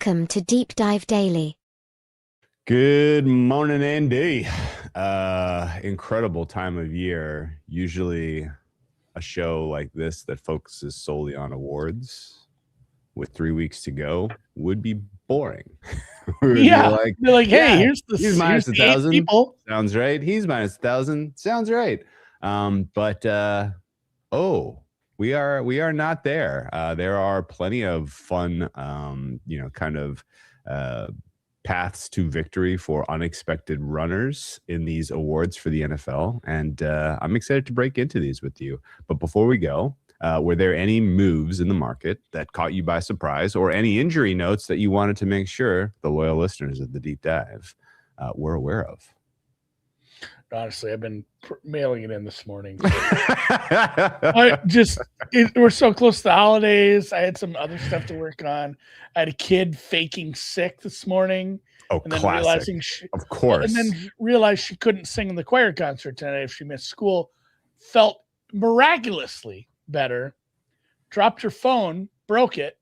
Welcome to Deep Dive Daily. Good morning, Andy. Incredible time of year. Usually a show like this that focuses solely on awards with 3 weeks to go would be boring. They're like, hey, here's he's minus the 1,000. people. Sounds right. He's minus 1,000. Sounds right. We are not there. There are plenty of fun, paths to victory for unexpected runners in these awards for the NFL. And I'm excited to break into these with you. But before we go, were there any moves in the market that caught you by surprise, or any injury notes that you wanted to make sure the loyal listeners of the Deep Dive were aware of? Honestly, I've been mailing it in this morning. We're so close to the holidays. I had some other stuff to work on. I had a kid faking sick this morning. Oh, and then classic. Of course. And then realized she couldn't sing in the choir concert tonight if she missed school. Felt miraculously better. Dropped her phone, broke it.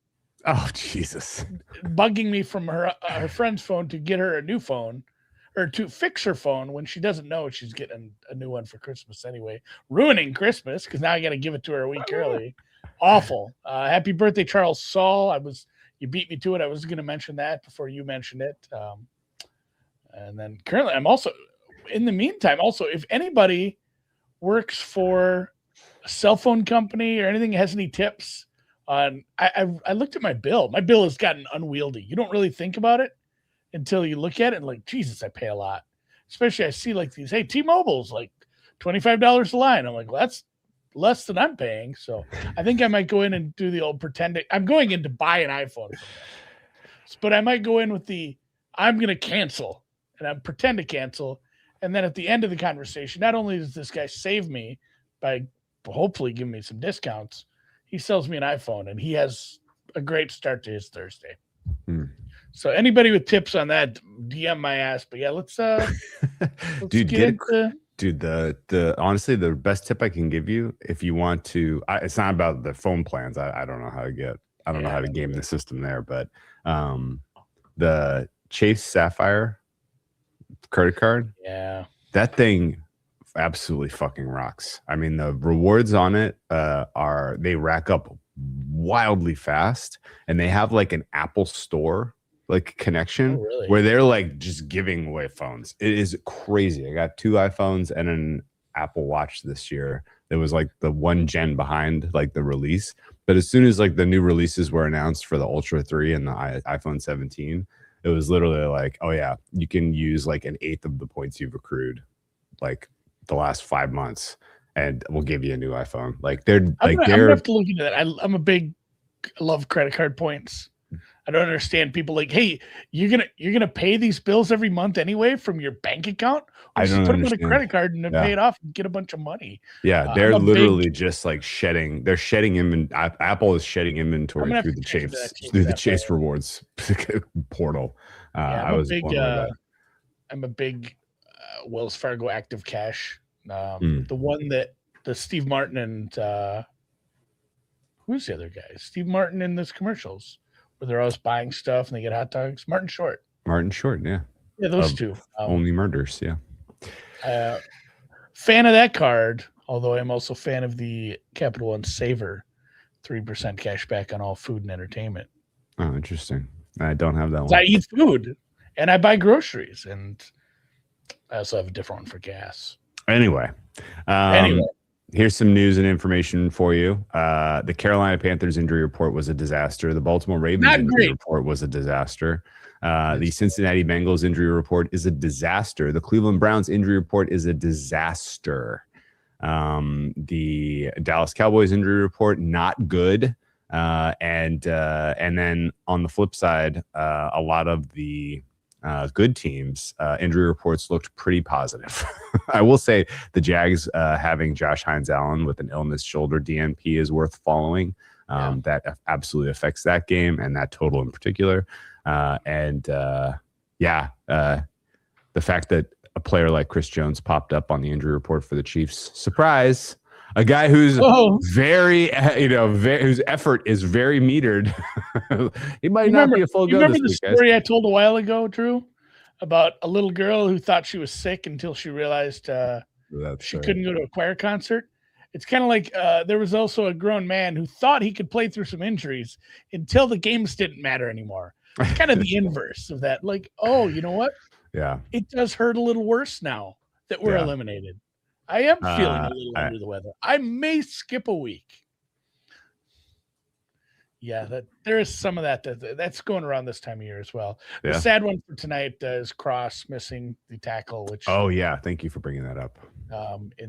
Oh, Jesus. Bugging me from her friend's phone to get her a new phone. Or to fix her phone when she doesn't know she's getting a new one for Christmas anyway. Ruining Christmas because now I got to give it to her a week early. Awful. Happy birthday, Charles Saul. You beat me to it. I was going to mention that before you mentioned it. And then currently I'm also, in the meantime, if anybody works for a cell phone company or anything, has any tips on, I looked at my bill. My bill has gotten unwieldy. You don't really think about it until you look at it and like, Jesus, I pay a lot. Especially I see like these, hey, T-Mobile's like $25 a line. I'm like, well, that's less than I'm paying. So I think I might go in and do the old pretending. I'm going in to buy an iPhone. But I might go in with I'm going to cancel and I'm pretend to cancel. And then at the end of the conversation, not only does this guy save me by hopefully giving me some discounts, he sells me an iPhone and he has a great start to his Thursday. So anybody with tips on that, DM my ass. But yeah, let's dude, honestly, the best tip I can give you, if you want to, it's not about the phone plans. I don't know how to game the system there, but the Chase Sapphire credit card, that thing absolutely fucking rocks. I mean, the rewards on it they rack up wildly fast, and they have like an Apple store connection where they're like just giving away phones. It is crazy. I got 2 iPhones and an Apple Watch this year. It was like the one gen behind like the release, but as soon as like the new releases were announced for the Ultra 3 and the iPhone 17, it was literally like, oh yeah, you can use like an 1/8 of the points you've accrued like the last 5 months and we'll give you a new iPhone. I'm gonna have to look into that. I love credit card points. I don't understand people like, hey, you're gonna pay these bills every month anyway from your bank account. Or just put them on a credit card and then pay it off and get a bunch of money. Yeah, they're literally just like shedding. They're shedding Apple is shedding inventory through the Chase rewards portal. I'm a big Wells Fargo Active Cash. The one that the Steve Martin and who's the other guy? Steve Martin in those commercials where they're always buying stuff and they get hot dogs. Martin Short, yeah. Yeah, those two. Only Murders, yeah. Fan of that card, although I'm also fan of the Capital One Saver, 3% cash back on all food and entertainment. Oh, interesting. I don't have that one. I eat food and I buy groceries, and I also have a different one for gas. Anyway. Here's some news and information for you. The Carolina Panthers injury report was a disaster. The Baltimore Ravens injury report was a disaster. The Cincinnati Bengals injury report is a disaster. The Cleveland Browns injury report is a disaster. The Dallas Cowboys injury report, not good. And then on the flip side, a lot of the good teams injury reports looked pretty positive. I will say the Jags having Josh Hines-Allen with an illness shoulder DNP is worth following. That absolutely affects that game and that total in particular. The fact that a player like Chris Jones popped up on the injury report for the Chiefs, surprise. A guy who's very, whose effort is very metered. He might not be a full go this week. Remember the story I told a while ago, Drew, about a little girl who thought she was sick until she realized she couldn't go to a choir concert? It's kind of like there was also a grown man who thought he could play through some injuries until the games didn't matter anymore. It's kind of the inverse of that. Like, oh, you know what? Yeah. It does hurt a little worse now that we're eliminated. I am feeling a little under the weather. I may skip a week. Yeah, there is some of that's going around this time of year as well. The sad one for tonight is Cross missing the tackle. Which thank you for bringing that up.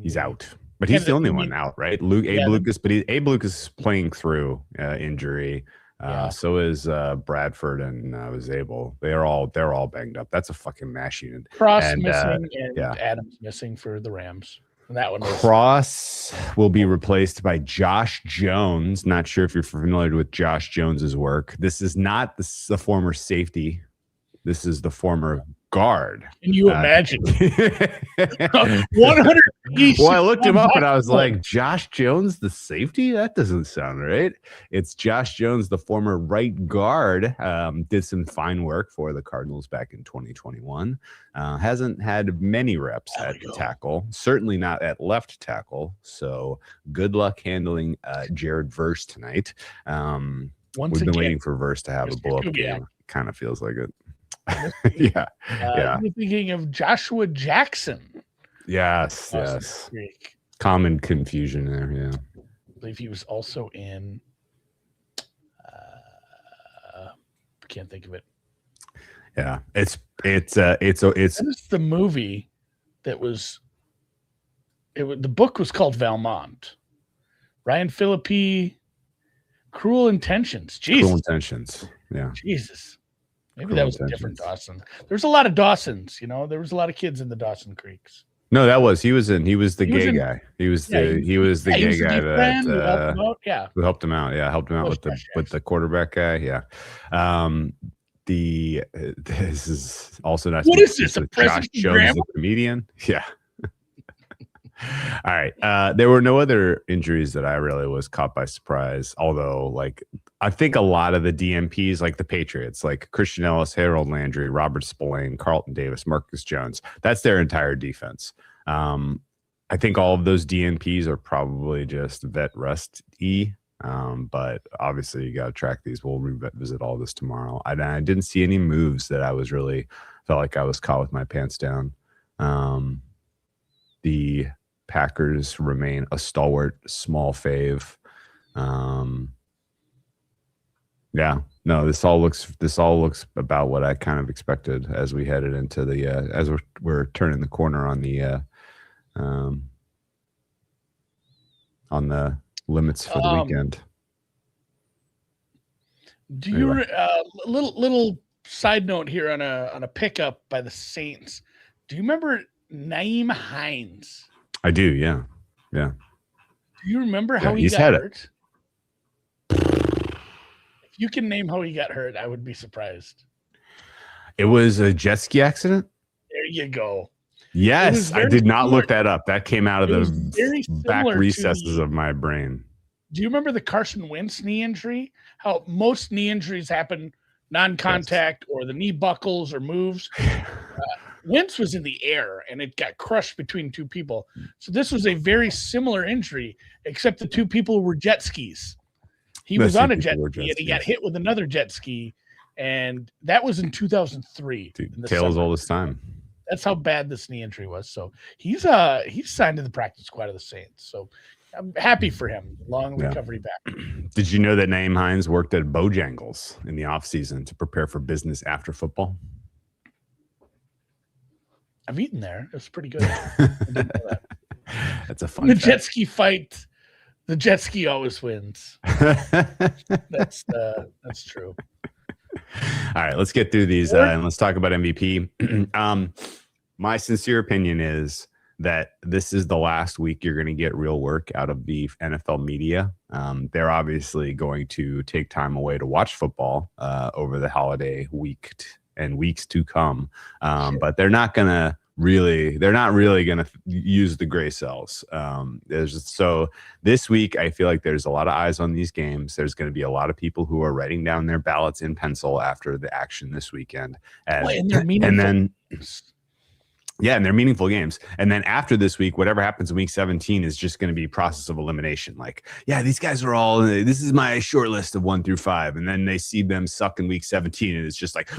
He's out, but he's the only one out, right? Abe Lucas, but Abe Lucas is playing through injury. So is Bradford and Zabel. They're all banged up. That's a fucking mash unit. Cross missing and Adams missing for the Rams. And that one Cross will be replaced by Josh Jones. Not sure if you're familiar with Josh Jones's work. This is not the former safety. This is the former guard. Can you imagine? 100. Well, I looked him up and I was like, Josh Jones, the safety? That doesn't sound right. It's Josh Jones, the former right guard. Did some fine work for the Cardinals back in 2021. Hasn't had many reps at tackle, certainly not at left tackle. So good luck handling Jared Verse tonight. We've been waiting for Verse to have a blow-up game. Kind of feels like it. Yeah. You're thinking of Joshua Jackson. Yes. Common confusion there. Yeah. I believe he was also in. Can't think of it. Yeah, it's the movie that was. The book was called Valmont. Ryan Phillippe, Cruel Intentions. Jesus. Cruel Intentions. Yeah. Jesus. Maybe that was a different Dawson. There's a lot of Dawsons, there was a lot of kids in the Dawson Creeks. No, he was the gay guy. He was the gay guy that helped him out. Yeah, helped him out with the quarterback guy. Yeah. This is also not. What is this? A Josh Jones, the comedian? Yeah. All right. There were no other injuries that I really was caught by surprise. Although, I think a lot of the DMPs, like the Patriots, like Christian Ellis, Harold Landry, Robert Spillane, Carlton Davis, Marcus Jones, that's their entire defense. I think all of those DMPs are probably just vet rust-y. But obviously you got to track these. We'll revisit all this tomorrow. I didn't see any moves that I was really felt like I was caught with my pants down. The Packers remain a stalwart, small fave. This all looks about what I kind of expected as we headed into the as we're turning the corner on the limits for the weekend. Do you little side note here on a pickup by the Saints? Do you remember Nyheim Hines? I do, yeah. Do you remember how he got hurt? If you can name how he got hurt, I would be surprised. It was a jet ski accident? There you go. Yes, I did not look that up. That came out of the back recesses of my brain. Do you remember the Carson Wentz knee injury? How most knee injuries happen non-contact or the knee buckles or moves. Wentz was in the air and it got crushed between two people. So this was a very similar injury, except the two people were jet skis. He was on a jet ski and he got hit with another jet ski. And that was in 2003. Dude, tales all this time. That's how bad this knee injury was. So he's signed to the practice squad of the Saints. So I'm happy for him. Long recovery back. Did you know that Nyheim Hines worked at Bojangles in the offseason to prepare for business after football? I've eaten there. It was pretty good. I didn't know that. That's a fun fact. Jet ski fight. The jet ski always wins. That's true. All right, let's get through these and let's talk about MVP. My sincere opinion is that this is the last week you're going to get real work out of the NFL media. They're obviously going to take time away to watch football over the holiday week and weeks to come. But they're not going to they're not really going to use the gray cells. So this week, I feel like there's a lot of eyes on these games. There's going to be a lot of people who are writing down their ballots in pencil after the action this weekend. And then they're meaningful games. And then after this week, whatever happens in week 17 is just going to be process of elimination. Like, these guys are all, this is my short list of 1 through 5. And then they see them suck in week 17. And it's just like,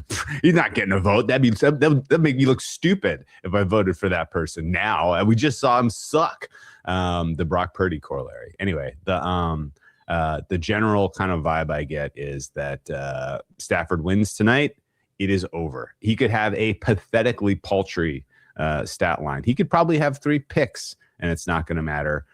he's not getting a vote. That'd make me look stupid if I voted for that person now. And we just saw him suck. The Brock Purdy corollary. Anyway, the general kind of vibe I get is that Stafford wins tonight. It is over. He could have a pathetically paltry stat line. He could probably have 3 picks and it's not going to matter.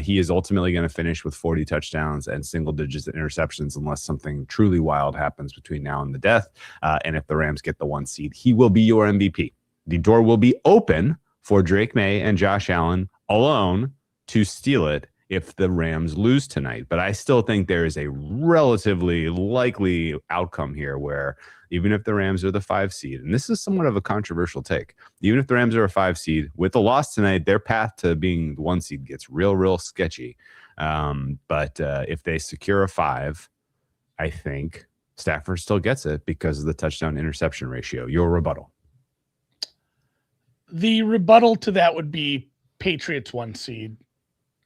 He is ultimately going to finish with 40 touchdowns and single digits interceptions unless something truly wild happens between now and the death. And if the Rams get the 1 seed, he will be your MVP. The door will be open for Drake May and Josh Allen alone to steal it if the Rams lose tonight. But I still think there is a relatively likely outcome here where even if the Rams are the 5 seed, and this is somewhat of a controversial take, even if the Rams are a 5 seed, with a loss tonight, their path to being the 1 seed gets real sketchy. But if they secure a 5, I think Stafford still gets it because of the touchdown interception ratio. Your rebuttal. The rebuttal to that would be Patriots 1 seed.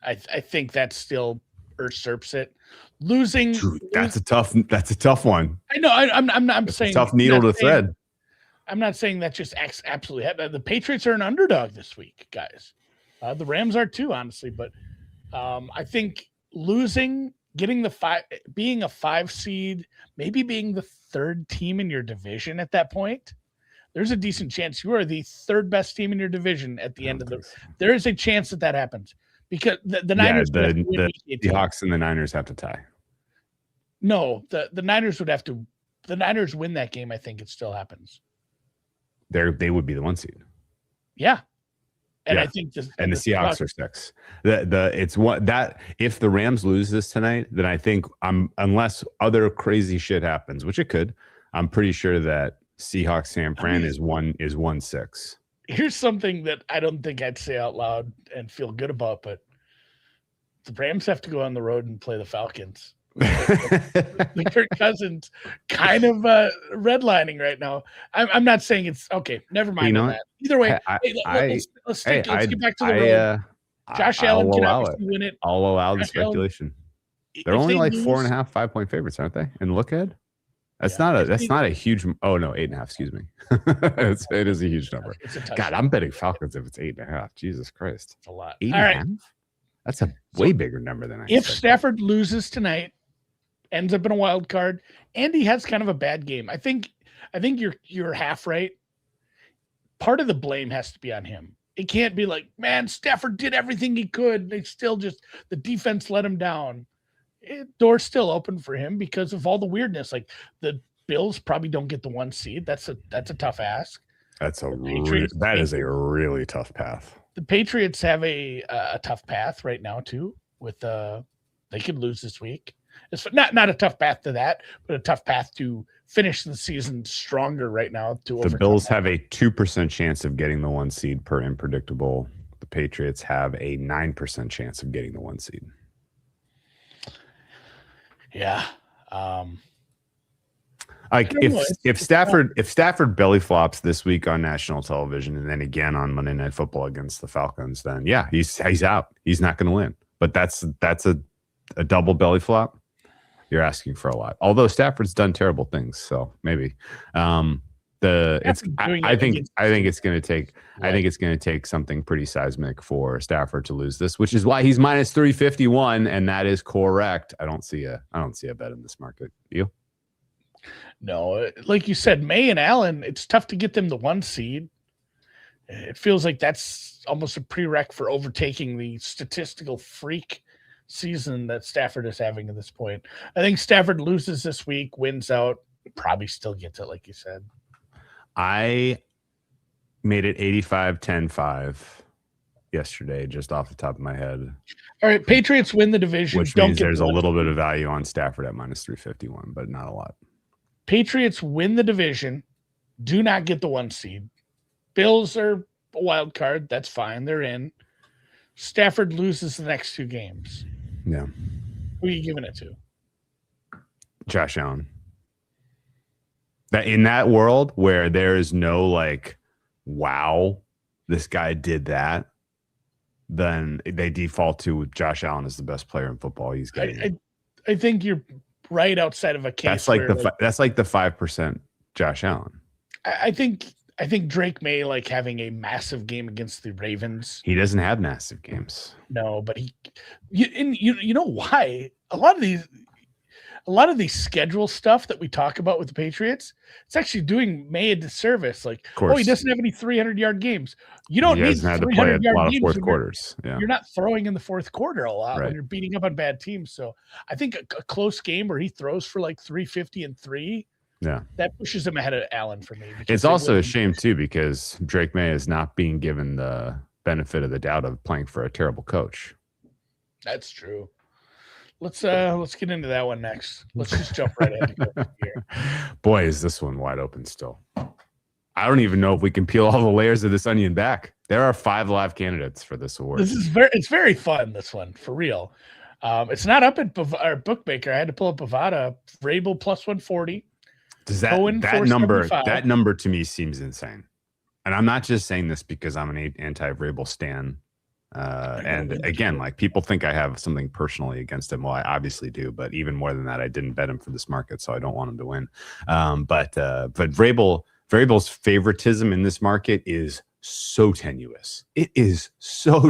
I think that still usurps it. Losing, that's a tough one. I know. I'm saying tough needle to thread. I'm not saying that just absolutely happened. The Patriots are an underdog this week, guys. The Rams are too, honestly. But I think losing, getting being a 5 seed, maybe being the 3rd team in your division at that point, there's a decent chance you are the 3rd best team in your division at the end of there is a chance that happens. Because the Niners, the Seahawks and the Niners have to tie. No, the Niners would have to. The Niners win that game. I think it still happens. They would be the 1 seed. Yeah, and I think the Seahawks are 6. It's what that if the Rams lose this tonight, then I think unless other crazy shit happens, which it could, I'm pretty sure that Seahawks San Fran is 1-6. Here's something that I don't think I'd say out loud and feel good about, but the Rams have to go on the road and play the Falcons. The Kirk Cousins kind of redlining right now. I'm not saying it's okay. Never mind on that. Either way, let's get back to the road. Josh Allen can obviously win it. I'll allow the speculation. They're only like 4.5, 5-point favorites, aren't they? And look ahead. That's not a huge. Oh no, 8.5. Excuse me. It is a huge number. God, I'm betting Falcons if it's 8.5. Jesus Christ, it's a lot. 8.5. Right. That's a way bigger number than I. If Stafford loses tonight, ends up in a wild card, and he has kind of a bad game, I think you're half right. Part of the blame has to be on him. It can't be like, man, Stafford did everything he could. They still the defense let him down. Door's still open for him because of all the weirdness. Like the Bills probably don't get the 1 seed. That's a tough ask. That is a really tough path. The Patriots have a tough path right now too. With they could lose this week. It's not a tough path to that, but a tough path to finish the season stronger right now. The Bills have a 2% chance of getting the 1 seed per unpredictable. The Patriots have a 9% chance of getting the 1 seed. Yeah. Like if Stafford belly flops this week on national television and then again on Monday Night Football against the Falcons, then yeah, he's out. He's not going to win. But that's a double belly flop. You're asking for a lot. Although Stafford's done terrible things, so maybe. I think it's going to take something pretty seismic for Stafford to lose this, which is why he's minus 351, and that is correct. I don't see a bet in this market. You? No, like you said, May and Allen, it's tough to get them the 1 seed. It feels like that's almost a prereq for overtaking the statistical freak season that Stafford is having at this point. I think Stafford loses this week, wins out, probably still gets it, like you said. I made it 85-10-5 yesterday, just off the top of my head. All right, Patriots win the division. Which means there's a little bit of value on Stafford at minus 351, but not a lot. Patriots win the division, do not get the 1 seed. Bills are a wild card. That's fine. They're in. Stafford loses the next 2 games. Yeah. Who are you giving it to? Josh Allen. That in that world where there is no like, wow, this guy did that, then they default to Josh Allen as the best player in football. He's getting. I think you're right outside of a case. That's like the 5% Josh Allen. I think Drake May like having a massive game against the Ravens. He doesn't have massive games. No, but you know why? A lot of these schedule stuff that we talk about with the Patriots, it's actually doing May a disservice. Like, oh, he doesn't have any 300-yard games. You don't need 300-yard games. Fourth quarters. Yeah. You're not throwing in the fourth quarter a lot when you're beating up on bad teams. So I think a close game where he throws for like 350 and 3, that pushes him ahead of Allen for me. It's also a shame too because Drake May is not being given the benefit of the doubt of playing for a terrible coach. That's true. Let's get into that one next. Let's just jump right in here. Boy, is this one wide open still. I don't even know if we can peel all the layers of this onion back. There are 5 live candidates for this award. It's very fun, this one, for real. It's not up at Bookmaker. I had to pull up Bovada. Vrabel plus 140. Does that number to me seems insane. And I'm not just saying this because I'm an anti-Vrabel stan. And again, like people think I have something personally against him. Well, I obviously do, but even more than that, I didn't bet him for this market, so I don't want him to win. But Vrabel's favoritism in this market is so tenuous. It is so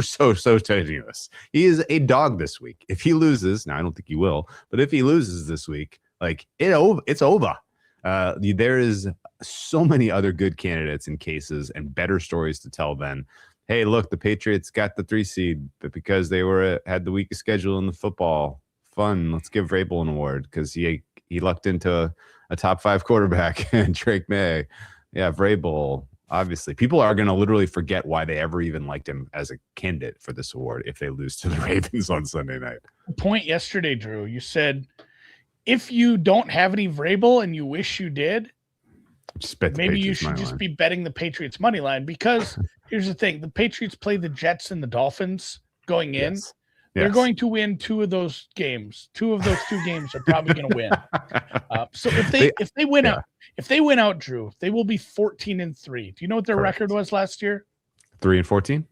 tenuous. He is a dog this week. If he loses, now I don't think he will, but if he loses this week, like it's over. There is so many other good candidates and cases and better stories to tell than, hey, look, the Patriots got the 3 seed, but because they had the weakest schedule in the football, fun. Let's give Vrabel an award because he lucked into a top 5 quarterback and Drake May. Yeah, Vrabel. Obviously, people are going to literally forget why they ever even liked him as a candidate for this award if they lose to the Ravens on Sunday night. Point yesterday, Drew, you said if you don't have any Vrabel and you wish you did, maybe you should just be betting the Patriots money line because here's the thing. The Patriots play the Jets and the Dolphins going in. Yes. They're going to win 2 of those games. 2 of those 2 games are probably going to win. So if they win out, Drew, they will be 14-3. Do you know what their record was last year? 3-14?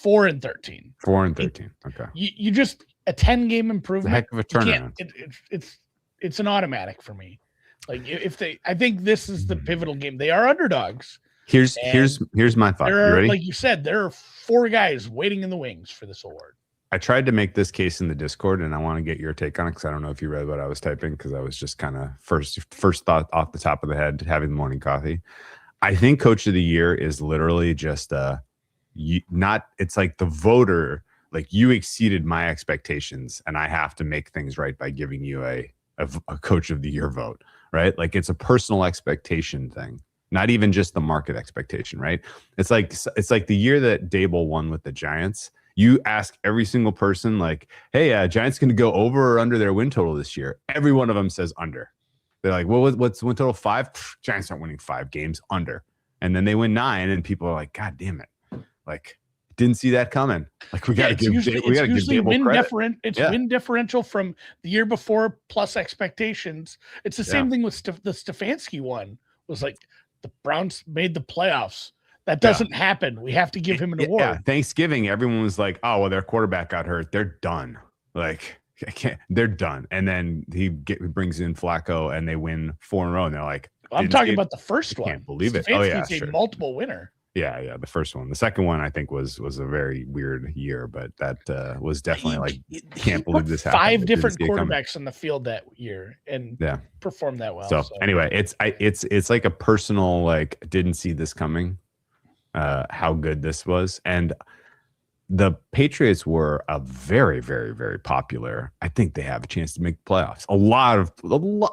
4-13. 4-13. Okay. You just a 10-game improvement. It's a heck of a turnaround. It's an automatic for me. Like I think this is the pivotal game. They are underdogs. Here's my thought. You ready? Like you said, there are 4 guys waiting in the wings for this award. I tried to make this case in the Discord, and I want to get your take on it because I don't know if you read what I was typing because I was just kind of first thought off the top of the head having the morning coffee. I think Coach of the Year is literally just it's like the voter, like you exceeded my expectations, and I have to make things right by giving you a Coach of the Year vote, right? Like it's a personal expectation thing, not even just the market expectation, right? It's like the year that Dable won with the Giants. You ask every single person, like, hey, Giants going to go over or under their win total this year? Every one of them says under. They're like, well, what's win total? 5? Giants aren't winning 5 games, under. And then they win 9, and people are like, God damn it. Like, didn't see that coming. Like, we got to give win credit. Win differential from the year before plus expectations. It's the same thing with the Stefanski one. Was like the Browns made the playoffs. That doesn't happen. We have to give him an award. Yeah, Thanksgiving, everyone was like, oh, well, their quarterback got hurt. They're done. Like, they're done. And then he brings in Flacco, and they win 4 in a row. And they're like, I'm talking about the first one. Can't believe it. Oh, yeah, sure. Multiple winner. Yeah, the first one. The second one, I think, was a very weird year, but that was definitely like, can't believe this happened. 5 different quarterbacks on the field that year and performed that well. So anyway, it's like a personal, like, didn't see this coming. How good this was. And the Patriots were a very, very, very popular. I think they have a chance to make the playoffs.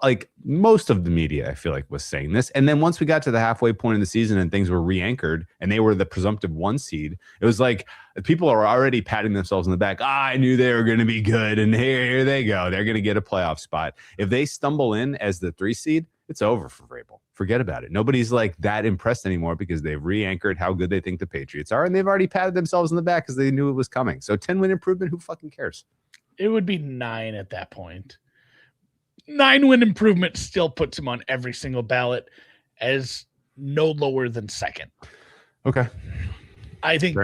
Like most of the media, I feel like, was saying this. And then once we got to the halfway point in the season and things were re-anchored and they were the presumptive 1 seed, it was like people are already patting themselves on the back. I knew they were going to be good. And here they go. They're going to get a playoff spot. If they stumble in as the 3 seed, it's over for Vrabel. Forget about it. Nobody's like that impressed anymore because they've re-anchored how good they think the Patriots are, and they've already patted themselves on the back because they knew it was coming. So 10-win improvement, who fucking cares? It would be 9 at that point. 9-win improvement still puts him on every single ballot as no lower than second. Okay. I think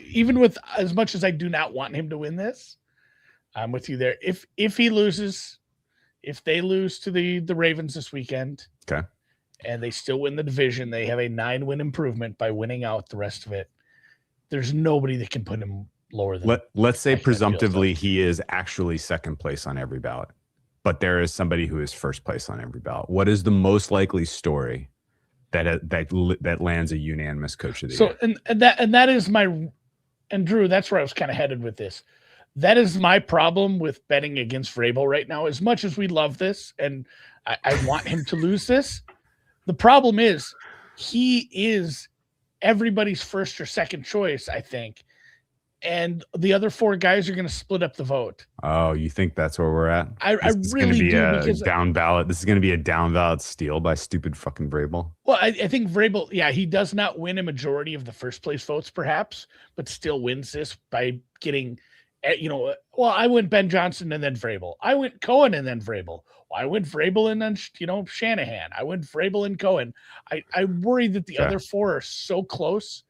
even with as much as I do not want him to win this, I'm with you there. If he loses, if they lose to the Ravens this weekend, okay, and they still win the division, they have a 9-win improvement by winning out the rest of it. There's nobody that can put him lower than. Let's say presumptively he is actually second place on every ballot, but there is somebody who is first place on every ballot. What is the most likely story that lands a unanimous coach of the year? And that is and Drew, that's where I was kind of headed with this. That is my problem with betting against Vrabel right now. As much as we love this and I want him to lose this, the problem is he is everybody's first or second choice, I think. And the other 4 guys are going to split up the vote. Oh, you think that's where we're at? I really do. Because down ballot. This is going to be a down ballot steal by stupid fucking Vrabel. Well, I think Vrabel, he does not win a majority of the first place votes, perhaps, but still wins this by getting, I went Ben Johnson and then Vrabel. I went Cohen and then Vrabel. I went Vrabel and then, Shanahan. I went Vrabel and Cohen. I worry that the other 4 are so close.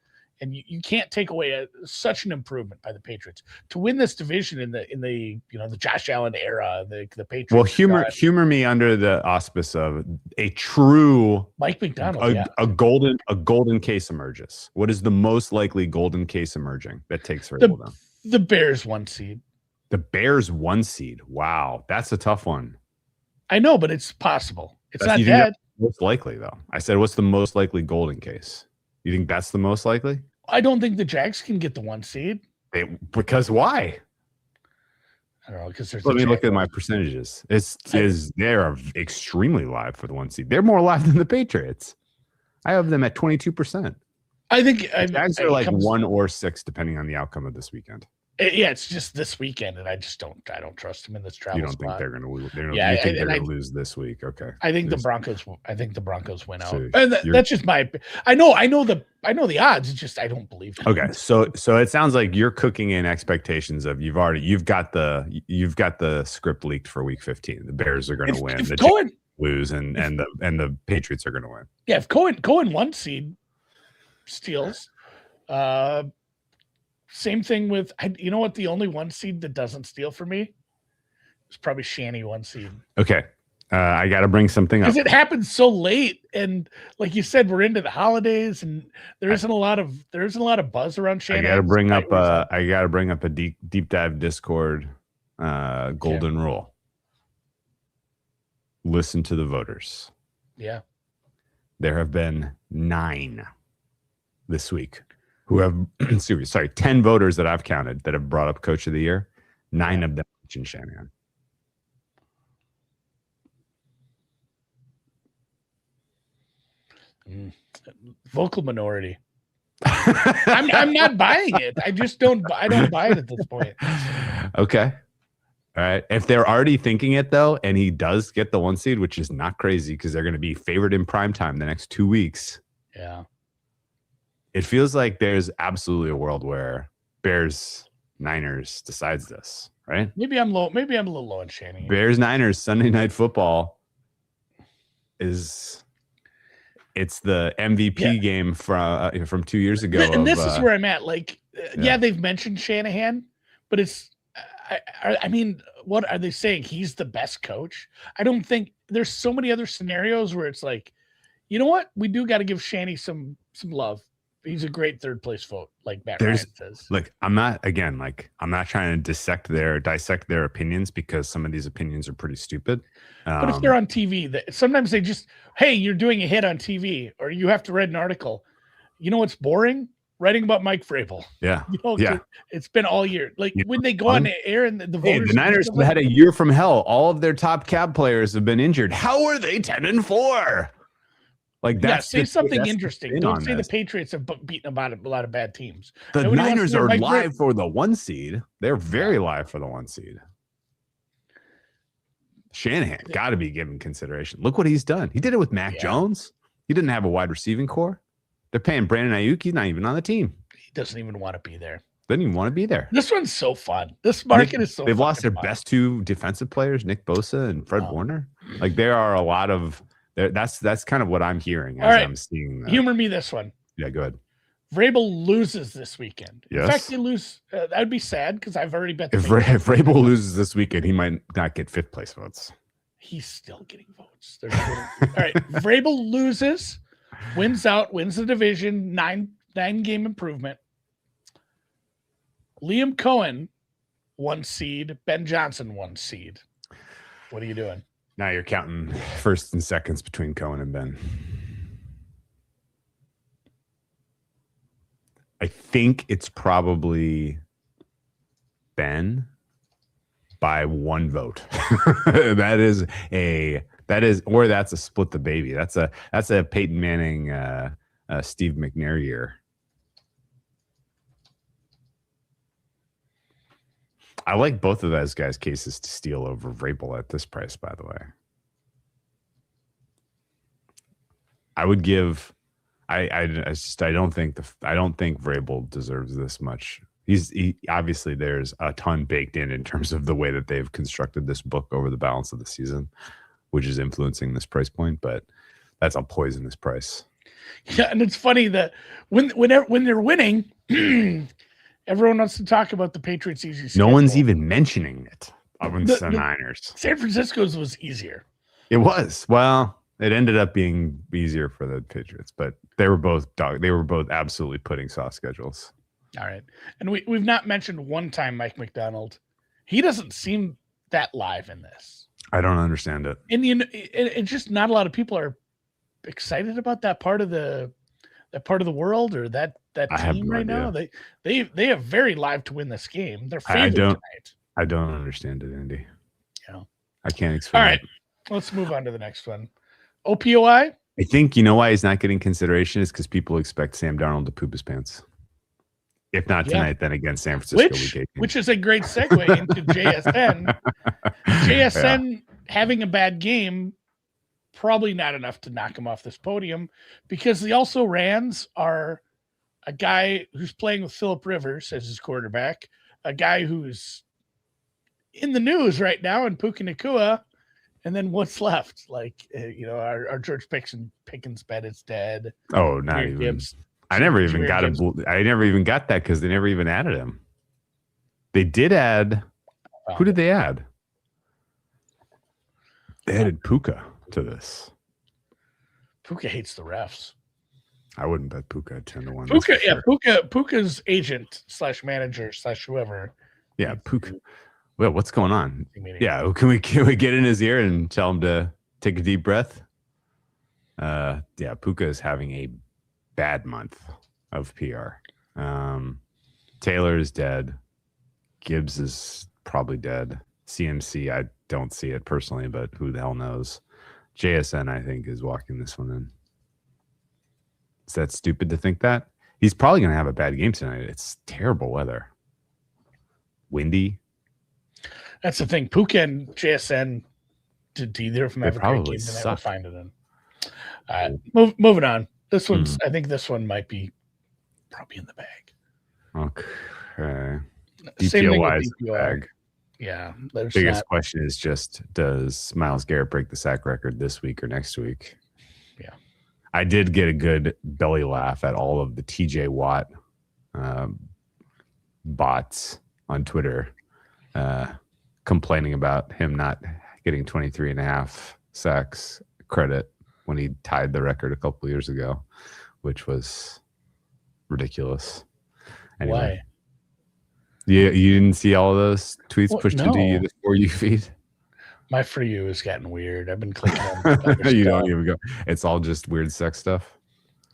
And you can't take away such an improvement by the Patriots to win this division in the Josh Allen era. The Patriots. Well, humor me under the auspice of a true Mike McDonald. A golden case emerges. What is the most likely golden case emerging that takes Vrabel down? The Bears 1 seed. The Bears 1 seed. Wow, that's a tough one. I know, but it's possible. It's not dead. Most likely though. I said, what's the most likely golden case? You think that's the most likely? I don't think the Jags can get the 1 seed. Because why? I don't know. Because let me look at my percentages. They are extremely live for the 1 seed. They're more live than the Patriots. I have them at 22%. I think the Jags are like 1 or 6, depending on the outcome of this weekend. It's just this weekend, and I don't trust them in this travel. You don't spot. think they're going to lose? You think they're going to lose this week? Okay. I think the Broncos win out, and that's just my. I know the odds. It's just I don't believe them. Okay, so it sounds like you're cooking in expectations of you've got the script leaked for Week 15. The Bears are going to win. The Jags lose, and the Patriots are going to win. Yeah, if Cohen 1 seed steals. Same thing with, you know what? The only 1 seed that doesn't steal for me is probably Shanny 1 seed. Okay. I got to bring something up. Because it happens so late. And like you said, we're into the holidays and there isn't a lot of buzz around Shanny. I got to bring up a deep dive Discord golden rule. Listen to the voters. Yeah. There have been 9 this week. Who have 10 voters that I've counted that have brought up Coach of the Year. 9 of them mentioned Shanahan. Vocal minority. I'm not buying it. I don't buy it at this point. Okay. All right. If they're already thinking it though, and he does get the 1 seed, which is not crazy because they're going to be favored in primetime the next 2 weeks. Yeah. It feels like there's absolutely a world where Bears Niners decides this, right? Maybe I'm a little low on Shanny. Bears Niners Sunday Night Football it's the MVP game from 2 years ago. And this is where I'm at. Like, they've mentioned Shanahan, but it's I mean, what are they saying? He's the best coach? I don't think there's so many other scenarios where it's like, you know what? We do got to give Shanny some love. He's a great 3rd place vote, like Matt Ryan says. Look, I'm not trying to dissect their opinions because some of these opinions are pretty stupid. But if they're on TV, sometimes they just, hey, you're doing a hit on TV, or you have to read an article. You know what's boring? Writing about Mike Vrabel. Yeah. It's been all year. Like when they go on the air and the voters. The Niners have had a year from hell. All of their top cab players have been injured. How are they 10-4? Like that's say something interesting. Don't say the Patriots have beaten a lot of bad teams. The Niners are live for the 1 seed. They're very live for the 1 seed. Shanahan got to be given consideration. Look what he's done. He did it with Mac Jones. He didn't have a wide receiving core. They're paying Brandon Ayuk. He's not even on the team. He doesn't even want to be there. Doesn't even want to be there. This one's so fun. This market is so. They've lost their fun. best 2 defensive players, Nick Bosa and Fred Warner. Like there are a lot of. That's kind of what I'm hearing as I'm seeing. Humor me this one. Yeah, go ahead. Vrabel loses this weekend. Yes. In fact, they lose. That would be sad because I've already bet. If Vrabel loses this weekend, he might not get 5th place votes. He's still getting votes. All right. Vrabel loses, wins the division, 9-game improvement. Liam Cohen, 1 seed. Ben Johnson, 1 seed. What are you doing? Now you're counting firsts and seconds between Cohen and Ben. I think it's probably Ben by 1 vote. That's a split the baby. That's a Peyton Manning, Steve McNair year. I like both of those guys' cases to steal over Vrabel at this price, by the way. I would give. I don't think Vrabel deserves this much. He obviously there's a ton baked in terms of the way that they've constructed this book over the balance of the season, which is influencing this price point. But that's a poisonous price. Yeah, and it's funny that when they're winning, everyone wants to talk about the Patriots' easy schedule. No one's even mentioning it. The Niners. San Francisco's was easier. It was. Well, it ended up being easier for the Patriots, but they were both absolutely putting soft schedules. All right. And we've not mentioned one time Mike McDonald. He doesn't seem that live in this. I don't understand it. It's just not a lot of people are excited about that part of the world or that team right now. They have very live to win this game. They're favored tonight. I don't understand it, Andy. Yeah. I can't explain. All right. Let's move on to the next one. OPOI. I think you know why he's not getting consideration is because people expect Sam Darnold to poop his pants. If not tonight, then against San Francisco. Which is a great segue into JSN. JSN having a bad game, probably not enough to knock him off this podium because the also rans are a guy who's playing with Phillip Rivers as his quarterback, a guy who's in the news right now in Puka Nacua. And then what's left? Like, our George Pickens bet is dead. Oh, not even. Gibbs. I never even got him. I never even got that because they never even added him. They did add. Who did they add? They added Puka to this. Puka hates the refs. I wouldn't bet Puka at 10-1. Puka's agent / manager / whoever. Yeah, Puka. Well, what's going on? Yeah, can we get in his ear and tell him to take a deep breath? Yeah, Puka is having a bad month of PR. Taylor is dead. Gibbs is probably dead. CMC, I don't see it personally, but who the hell knows? JSN, I think, is walking this one in. Is that stupid to think that? He's probably going to have a bad game tonight. It's terrible weather. Windy. That's the thing. Puka and JSN, did either of them have a great game tonight? We'll find it in. Moving on. This one's. I think this one might be probably in the bag. Okay. DPOY is in the bag. Yeah. Biggest question is just, does Myles Garrett break the sack record this week or next week? Yeah. I did get a good belly laugh at all of the TJ Watt bots on Twitter complaining about him not getting 23.5 sacks credit when he tied the record a couple years ago, which was ridiculous. Anyway. Why? You didn't see all of those tweets pushed into the For You feed? My For You is getting weird. I've been clicking on You don't even go. It's all just weird sex stuff.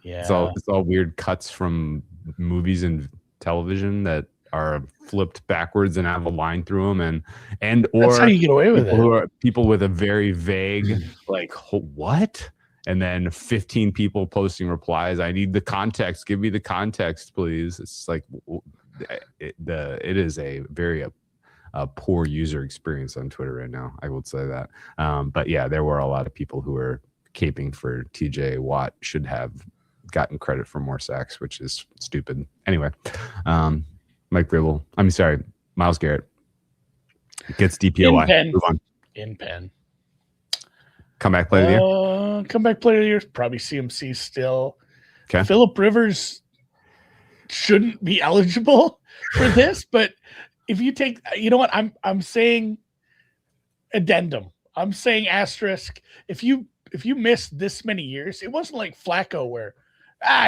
Yeah. It's all weird cuts from movies and television that are flipped backwards and have a line through them, and or that's how you get away with it. People with a very vague like what, and then 15 people posting replies. I need the context. Give me the context, please. It's like it is a very poor user experience on Twitter right now. I will say that. But yeah, there were a lot of people who were caping for TJ Watt should have gotten credit for more sacks, which is stupid. Anyway, Mike Vrabel. I'm sorry, Myles Garrett gets DPOY. Move on. In pen. Comeback player of the year. Comeback player of the year. Probably CMC still. Okay. Phillip Rivers shouldn't be eligible for this, but if you take, you know what, I'm saying addendum. I'm saying asterisk. If you missed this many years, it wasn't like Flacco where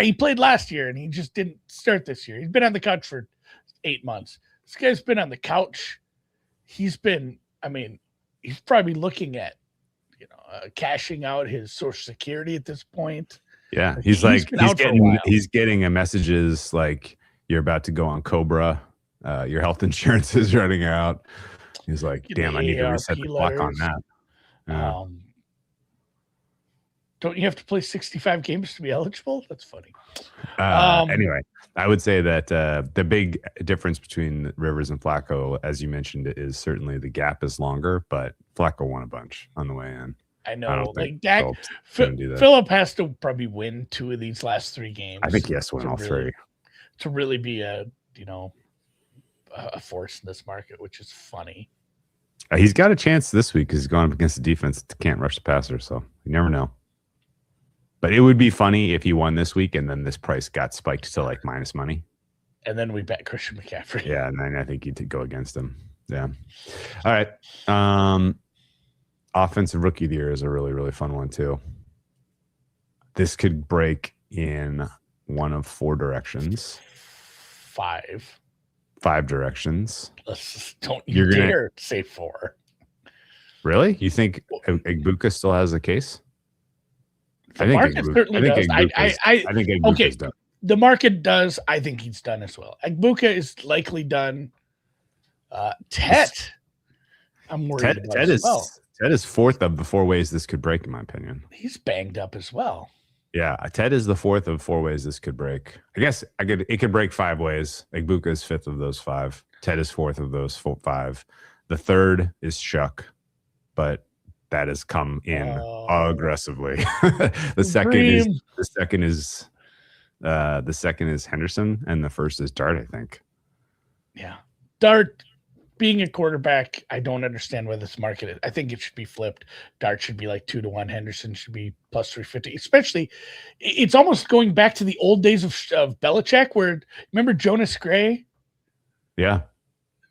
he played last year and he just didn't start this year. He's been on the couch for 8 months. This guy's been on the couch. He's probably looking at, cashing out his Social Security at this point. Yeah, he's getting messages like, you're about to go on Cobra. Your health insurance is running out. He's like, damn, I need to reset the clock on that. Yeah. Don't you have to play 65 games to be eligible? That's funny. Anyway, I would say that the big difference between Rivers and Flacco, as you mentioned, is certainly the gap is longer, but Flacco won a bunch on the way in. I know. Like Dak, Phillip has to probably win 2 of these last 3 games. I think he has to win all 3 to really be a force in this market, which is funny. He's got a chance this week because he's going up against the defense that can't rush the passer, so you never know. But it would be funny if he won this week and then this price got spiked to like minus money. And then we bet Christian McCaffrey. Yeah, and then I think you'd go against him. Yeah. All right. Offensive rookie of the year is a really, really fun one too. This could break in one of 4 directions. 5 directions. Don't you dare say 4. Really? You think Egbuka still has a case? The market certainly does. I think Egbuka's done. The market does. I think he's done as well. Egbuka is likely done. Tet, I'm worried about as well. Ted is 4th of the 4 ways this could break, in my opinion. He's banged up as well. Yeah, Ted is the 4th of 4 ways this could break. I guess it could break 5 ways. Egbuka is 5th of those 5. Ted is 4th of those 5. The 3rd is Shuck, but that has come in aggressively. The second is Henderson, and the first is Dart, I think. Yeah, Dart being a quarterback, I don't understand why this market is. I think it should be flipped. Dart should be like 2-1. Henderson should be plus 350. Especially, it's almost going back to the old days of Belichick, where remember Jonas Gray? Yeah.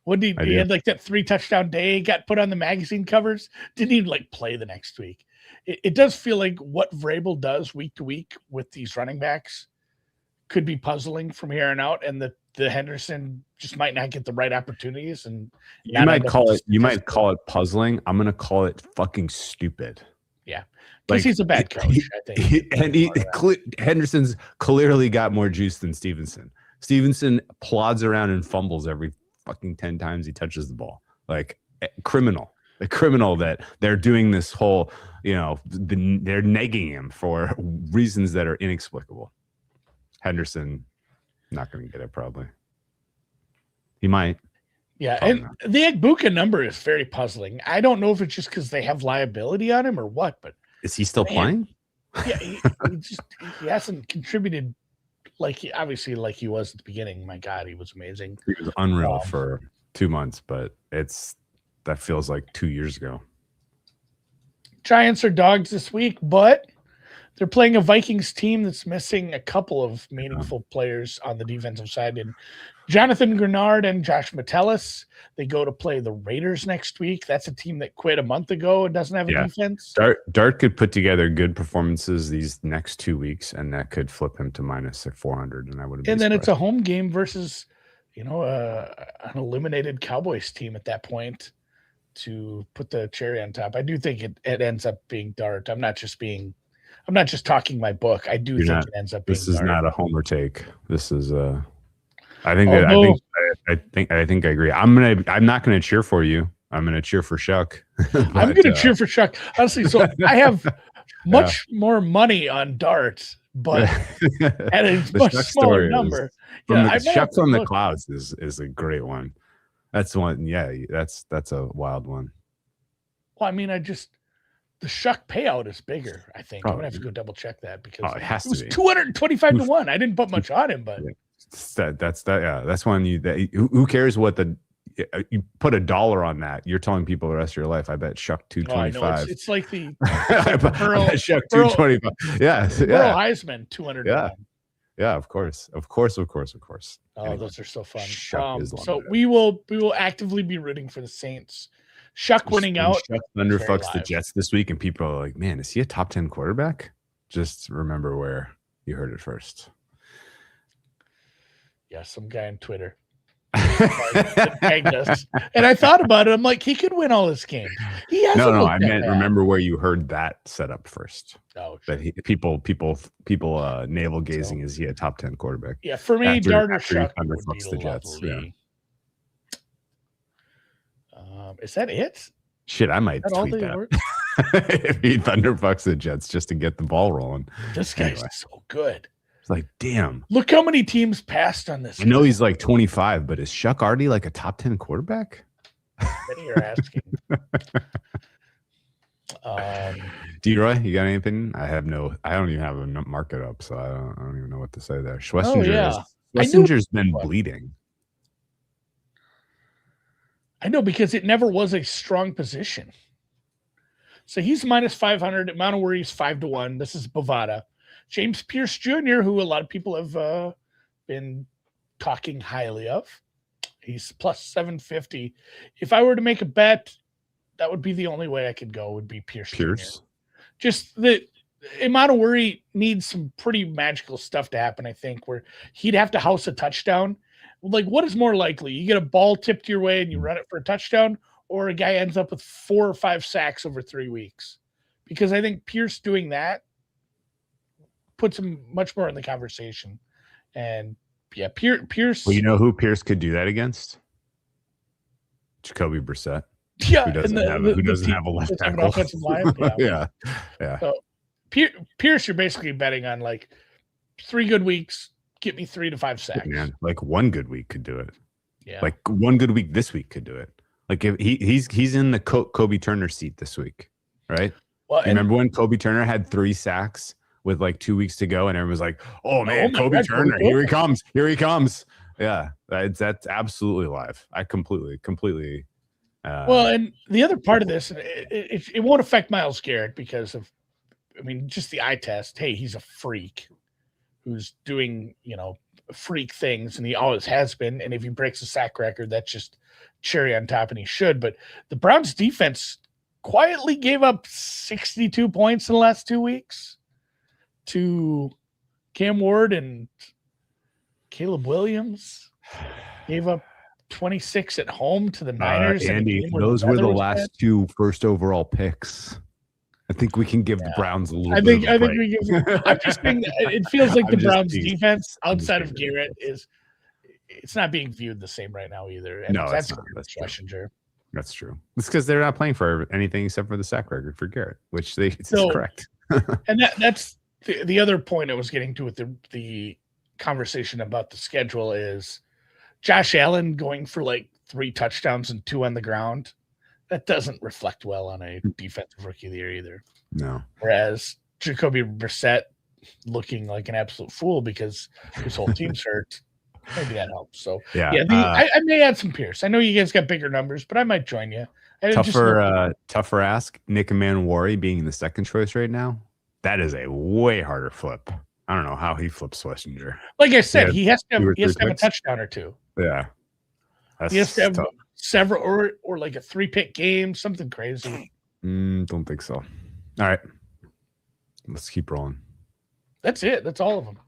What did he had like that 3 touchdown day, got put on the magazine covers, didn't even like play the next week. It does feel like what Vrabel does week to week with these running backs could be puzzling from here on out, and the Henderson just might not get the right opportunities. And you might call it puzzling. I'm gonna call it fucking stupid. Yeah, because he's a bad coach. I think, Henderson's clearly got more juice than Stevenson. Stevenson plods around and fumbles every fucking 10 times he touches the ball. Like criminal that they're doing this whole, they're negging him for reasons that are inexplicable. Henderson not going to get it probably. He might. Yeah, and the Egbuka number is very puzzling. I don't know if it's just because they have liability on him or what, but is he still playing? Yeah, he hasn't contributed like he was at the beginning. My God, he was amazing. He was unreal for 2 months, but that feels like 2 years ago. Giants are dogs this week, but they're playing a Vikings team that's missing a couple of meaningful players on the defensive side. And Jonathan Grenard and Josh Metellus, they go to play the Raiders next week. That's a team that quit a month ago and doesn't have a defense. Dart could put together good performances these next 2 weeks, and that could flip him to minus 400. And I would. And then it's a home game versus, an eliminated Cowboys team at that point to put the cherry on top. I do think it ends up being Dart. I'm not just talking my book. I do think it ends up being This is Dart. not a homer take. This is I think I agree. I'm not gonna cheer for you. I'm gonna cheer for Shuck. I'm gonna cheer for Shuck. Honestly, so I have much more money on Dart, but at a much smaller number. Shuck from the Clouds is a great one. That's one. Yeah, that's a wild one. Well, I mean, the Shuck payout is bigger. I think I'm gonna have to go double check that because it has it was to be 225 to 1. I didn't put much on him, but that's one who cares what you put $1 on that. You're telling people the rest of your life. I bet Shuck 225. It's like the Burrow, Shuck 225. Yeah, Burrow Heisman 200. Yeah, of course. Oh, anyway, those are so fun. So we will actively be rooting for the Saints. Shuck winning out. Shuck thunderfucks the Jets this week, and people are like, "Man, is he a top 10 quarterback?" Just remember where you heard it first. Yeah, some guy on Twitter tagged us, and I thought about it. I'm like, he could win all his games. He has no. I meant remember where you heard that set up first. Oh, sure. That people navel gazing. Is he a top 10 quarterback? Yeah, for me, Darter Shuck thunderfucks the Jets. Yeah. Is that it? Shit, I might tweet that. If he thunderfucks the Jets just to get the ball rolling. This guy's so good. It's like, damn. Look how many teams passed on this. I know he's like 25, but is Shuck already like a top 10 quarterback? Many are asking. D-Roy, you got anything? I don't even have a market up, so I don't even know what to say there. Schwessinger's been bleeding. I know, because it never was a strong position. So he's minus 500. Amount of worries 5-1. This is Bovada. James Pierce Jr., who a lot of people have been talking highly of. He's plus 750. If I were to make a bet, that would be the only way I could go, would be Pierce. Jr. Just the amount of worry needs some pretty magical stuff to happen, I think, where he'd have to house a touchdown. Like, what is more likely? You get a ball tipped your way and you run it for a touchdown, or a guy ends up with 4 or 5 sacks over 3 weeks? Because I think Pierce doing that puts him much more in the conversation. And yeah, Pierce. Well, you know who Pierce could do that against? Jacoby Brissett. Yeah, who doesn't have a left tackle. Offensive line. Yeah. So Pierce, you're basically betting on like 3 good weeks. Get me 3 to 5 sacks. Man, like one good week could do it. Yeah. Like one good week this week could do it. Like if he's in the Kobe Turner seat this week, right? Well, remember when Kobe Turner had 3 sacks with like 2 weeks to go, and everyone was like, "Oh man, Kobe Turner, here he comes! Here he comes!" Yeah, that's absolutely live. I completely. Well, and the other part of this, it won't affect Myles Garrett because of, I mean, just the eye test. Hey, he's a freak who's doing, freak things, and he always has been. And if he breaks a sack record, that's just cherry on top, and he should. But the Browns defense quietly gave up 62 points in the last 2 weeks to Cam Ward and Caleb Williams. Gave up 26 at home to the Niners. Andy, those were the last 2 first overall picks. I think we can give the Browns a little bit of a break. We give. I'm just saying it feels like the Browns defense outside of Garrett it's not being viewed the same right now either. And no, that's Schlesinger. That's true. It's because they're not playing for anything except for the sack record for Garrett, which it's correct. And that's the other point I was getting to with the conversation about the schedule is Josh Allen going for like 3 touchdowns and 2 on the ground. That doesn't reflect well on a defensive rookie of the year either. No. Whereas Jacoby Brissett looking like an absolute fool because his whole team's hurt. Maybe that helps. So I may add some Pierce. I know you guys got bigger numbers, but I might join you. Tougher ask. Nick Manwari being the second choice right now. That is a way harder flip. I don't know how he flips Schlesinger. Like I said, he has to have a touchdown or 2. Yeah. He has to have several or like a 3-pick game, something crazy. Don't think so. All right. Let's keep rolling. That's it. That's all of them.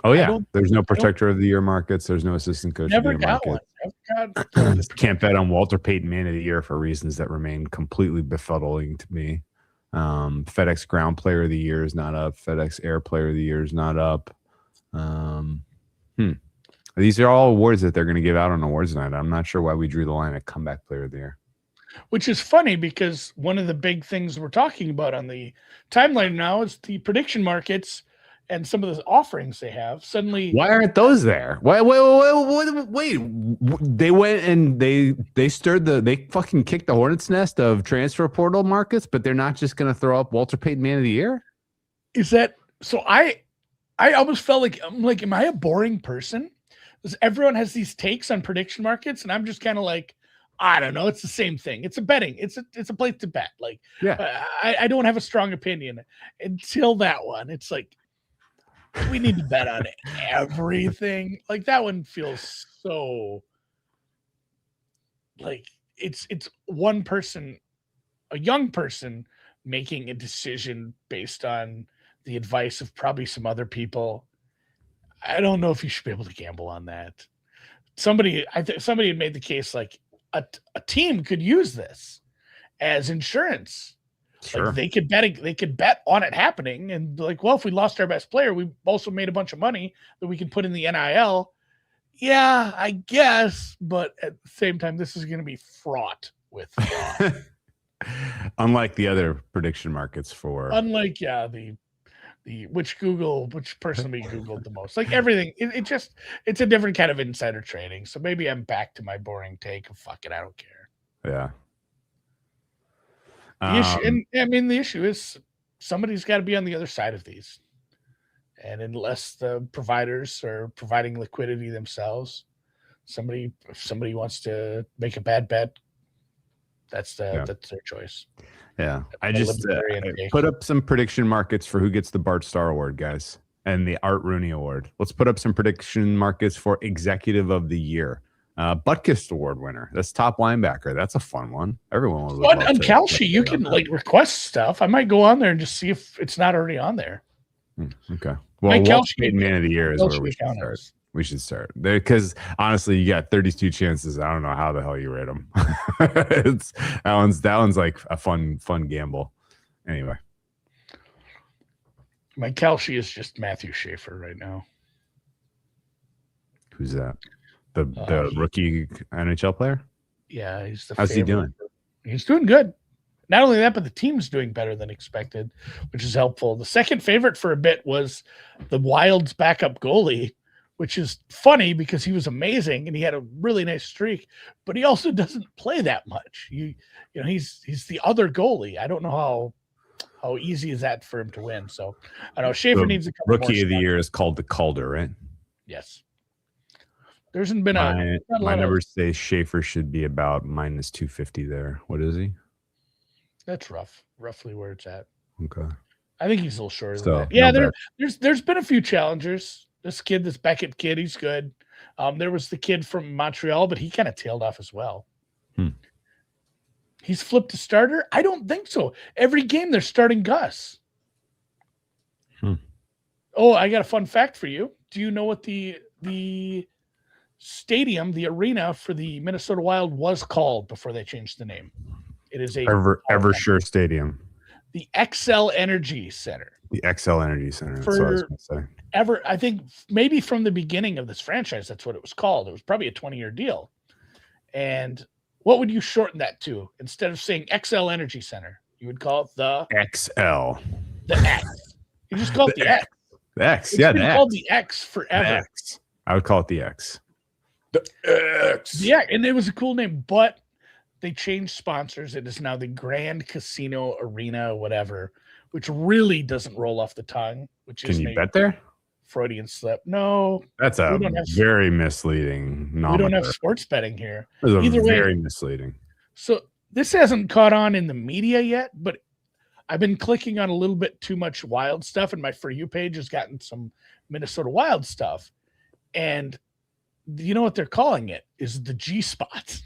Oh, yeah. There's no protector of the year markets. There's no assistant coach of the year market. Can't bet on Walter Payton Man of the Year for reasons that remain completely befuddling to me. FedEx Ground Player of the Year is not up. FedEx Air Player of the Year is not up. These are all awards that they're going to give out on awards night. I'm not sure why we drew the line at Comeback Player of the Year. Which is funny because one of the big things we're talking about on the timeline now is the prediction markets and some of the offerings they have, suddenly why aren't those there? Wait. They went and they fucking kicked the hornet's nest of transfer portal markets, but they're not just going to throw up Walter Payton Man of the Year. Is that so? I almost felt like I'm like, am I a boring person? Because everyone has these takes on prediction markets, and I'm just kind of like, I don't know. It's the same thing. It's a betting. It's a place to bet. Like, yeah, I don't have a strong opinion until that one. It's like, we need to bet on everything. Like, that one feels so like it's one person, a young person, making a decision based on the advice of probably some other people. I don't know if you should be able to gamble on that. Somebody had made the case like a team could use this as insurance. sure. Like they could bet on it happening, and like, well, if we lost our best player, we also made a bunch of money that we can put in the NIL. Yeah, I guess, but at the same time, this is going to be fraught with fraud. Unlike the other prediction markets Unlike the which person we Googled the most. Like everything, it's a different kind of insider trading. So maybe I'm back to my boring take of fuck it, I don't care. Yeah. The issue, and I mean, the issue is somebody's got to be on the other side of these. And unless the providers are providing liquidity themselves, if somebody wants to make a bad bet, that's their choice. Yeah. I just put up some prediction markets for who gets the Bart Starr Award, guys, and the Art Rooney Award. Let's put up some prediction markets for Executive of the Year. Butkus Award winner. That's top linebacker. That's a fun one. Everyone will. On Kalshi, you can like request stuff. I might go on there and just see if it's not already on there. Okay. Well, Walter Payton Man of the Year is where we should start. We should start there because honestly, you got 32 chances. I don't know how the hell you rate them. that one's like a fun gamble. Anyway, my Kalshi is just Matthew Schaefer right now. Who's that? The rookie NHL player? Yeah, he's the. How's he doing? He's doing good. Not only that, but the team's doing better than expected, which is helpful. The second favorite for a bit was the Wild's backup goalie, which is funny because he was amazing and he had a really nice streak, but he also doesn't play that much. You know, he's the other goalie. I don't know how easy is that for him to win. So I know Schaefer needs a couple rookie of the year is called the Calder, right? Yes. There hasn't been my numbers say Schaefer should be about minus 250 there. What is he? That's roughly where it's at. Okay. I think he's a little shorter than that. Yeah, there's been a few challengers. This Beckett kid, he's good. There was the kid from Montreal, but he kind of tailed off as well. He's flipped to starter? I don't think so. Every game they're starting Gus. Oh, I got a fun fact for you. Do you know what the stadium, the arena for the Minnesota Wild was called before they changed the name? It is a Eversure Stadium. The XL Energy Center. The XL Energy Center. That's what I was going to say. I think maybe from the beginning of this franchise, that's what it was called. It was probably a 20-year deal. And what would you shorten that to? Instead of saying XL Energy Center, you would call it the XL. The X. You just call it the X. The X. It's been called the X forever. The X. I would call it the X. The X. Yeah, and it was a cool name, but they changed sponsors. It is now the Grand Casino Arena, whatever, which really doesn't roll off the tongue. Can you bet there? Freudian slip. No. That's a very misleading nomenclature. We don't have sports betting here. Either way, very misleading. So this hasn't caught on in the media yet, but I've been clicking on a little bit too much Wild stuff, and my For You page has gotten some Minnesota Wild stuff. And you know what they're calling it is the G spot.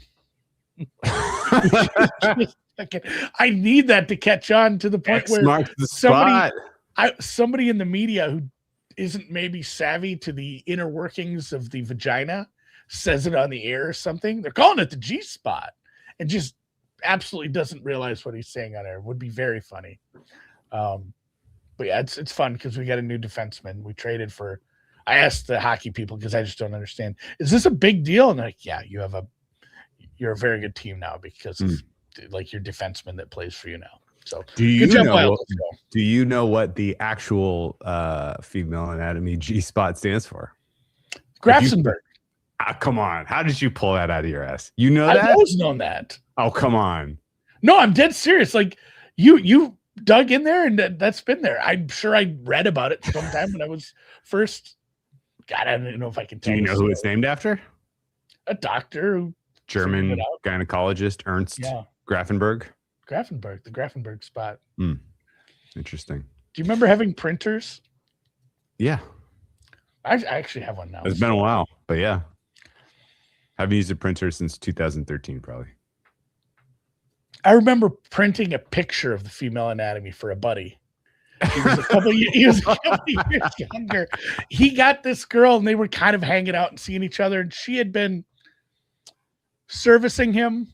I need that to catch on to the point X where marks the spot. Somebody in the media who isn't maybe savvy to the inner workings of the vagina says it on the air or something. They're calling it the G spot and just absolutely doesn't realize what he's saying on air. It would be very funny. But yeah, it's fun because we got a new defenseman. We traded for. I asked the hockey people because I just don't understand. Is this a big deal? And they're like, yeah, you're a very good team now because of like your defenseman that plays for you now. So do you good job, know? Wild. Let's go. Do you know what the actual female anatomy G spot stands for? Grafenberg. Come on, how did you pull that out of your ass? You know that? I've always known that. Oh, come on. No, I'm dead serious. Like you dug in there, and that's been there. I'm sure I read about it sometime when I was first. God, I don't even know if I can tell. Do you know who it's named after? A doctor who German gynecologist Ernst Grafenberg. Grafenberg, the Grafenberg spot. Interesting. Do you remember having printers? Yeah. I actually have one now. It's been a while, but yeah. I've used a printer since 2013, probably. I remember printing a picture of the female anatomy for a buddy. He was a couple years younger. He got this girl, and they were kind of hanging out and seeing each other, and she had been servicing him.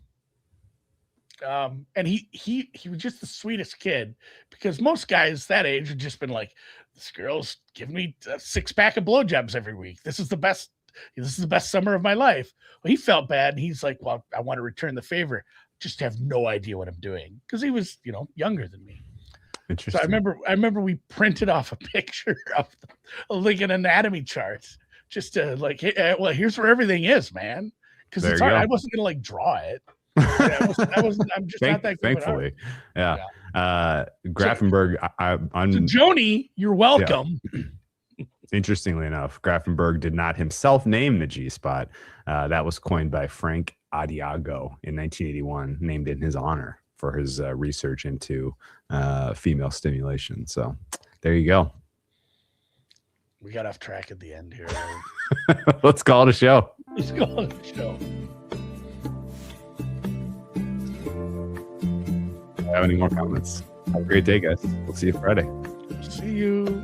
And he was just the sweetest kid, because most guys that age had just been like, this girl's giving me a 6-pack of blowjobs every week. This is the best summer of my life. Well, he felt bad, and he's like, well, I want to return the favor. Just have no idea what I'm doing, because he was, younger than me. Interesting. So I remember we printed off a picture of like an anatomy chart, just to like, hey, well, here's where everything is, man. Because it's hard. I wasn't gonna like draw it. I'm just not that good. Thankfully, yeah. Grafenberg. So Joni, you're welcome. Yeah. Interestingly enough, Grafenberg did not himself name the G spot. That was coined by Frank Adiago in 1981, named in his honor for his research into female stimulation. So there you go. We got off track at the end here. Let's call it a show. Let's call it a show. Have any more comments? Have a great day, guys. We'll see you Friday. See you.